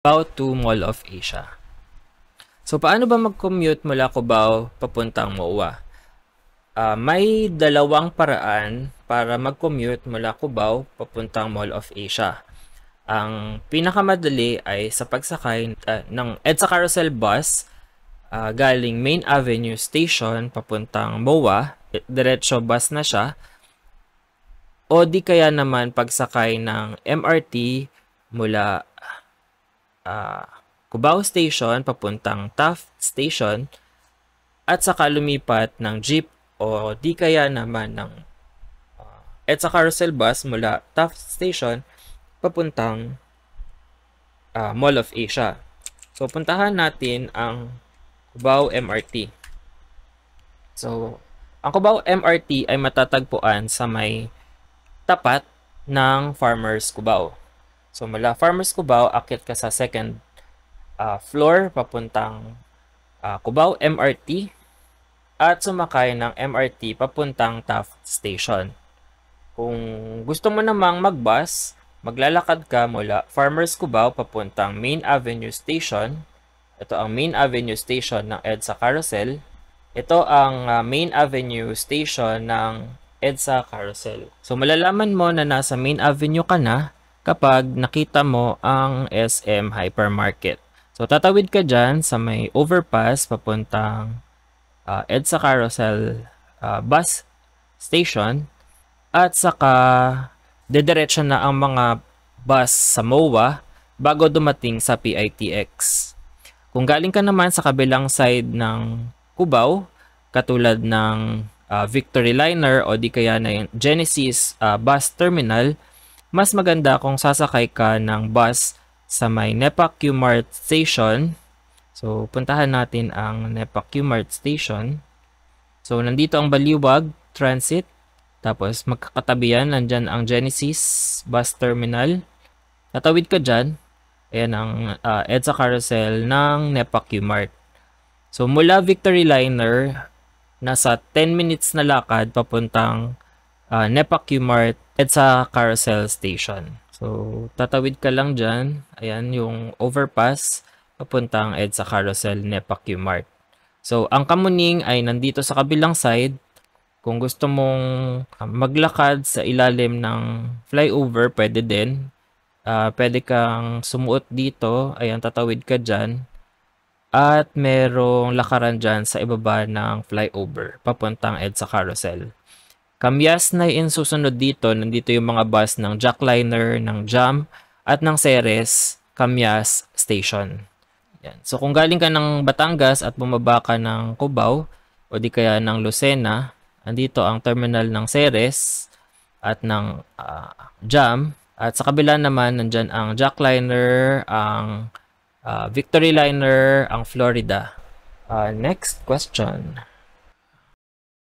Cubao to Mall of Asia. So, paano ba mag-commute mula Cubao papuntang MOA? May dalawang paraan para mag-commute mula Cubao papuntang Mall of Asia. Ang pinakamadali ay sa pagsakay ng EDSA Carousel Bus galing Main Avenue Station papuntang MOA. Diretso bus na siya. O di kaya naman pagsakay ng MRT mula Cubao Station papuntang Taft Station at saka lumipat ng jeep o di kaya naman ng EDSA Carousel Bus mula Taft Station papuntang Mall of Asia. So, puntahan natin ang Cubao MRT. So, ang Cubao MRT ay matatagpuan sa may tapat ng Farmers Cubao. So, mula Farmers Cubao, akit ka sa second floor papuntang Cubao MRT at sumakay ng MRT papuntang Taft Station. Kung gusto mo namang mag-bus, maglalakad ka mula Farmers Cubao papuntang Main Avenue Station. Ito ang Main Avenue Station ng EDSA Carousel. Ito ang Main Avenue Station ng EDSA Carousel. So, malalaman mo na nasa Main Avenue ka na kapag nakita mo ang SM Hypermarket. So, tatawid ka dyan sa may overpass papuntang EDSA Carousel bus station at saka dediretso na ang mga bus sa MOA bago dumating sa PITX. Kung galing ka naman sa kabilang side ng Cubao, katulad ng Victory Liner o di kaya na yung Genesis bus terminal, mas maganda kung sasakay ka ng bus sa may NEPA Q-Mart Station. So, puntahan natin ang NEPA Q-Mart Station. So, nandito ang Baliwag Transit. Tapos, magkakatabi yan. Nandyan ang Genesis Bus Terminal. Tatawid ka dyan. Ayan ang EDSA Carousel ng NEPA Q-Mart. So, mula Victory Liner, nasa 10 minutes na lakad papuntang NEPA Q-Mart EDSA Carousel Station. So, tatawid ka lang dyan. Ayan, yung overpass papuntang EDSA Carousel NEPA Q-Mart. So, ang Kamuning ay nandito sa kabilang side. Kung gusto mong maglakad sa ilalim ng flyover, pwede din. Pwede kang sumuot dito. Ayan, tatawid ka dyan. At merong lakaran dyan sa ibaba ng flyover papuntang EDSA Carousel. Kamyas na yung susunod dito. Nandito yung mga bus ng Jackliner, ng Jam, at ng Ceres, Kamyas Station. Yan. So, kung galing ka ng Batangas at bumaba ka ng Cubao, o di kaya ng Lucena, andito ang terminal ng Ceres at ng Jam. At sa kabila naman, nandyan ang Jackliner, ang Victory Liner, ang Florida. Next question.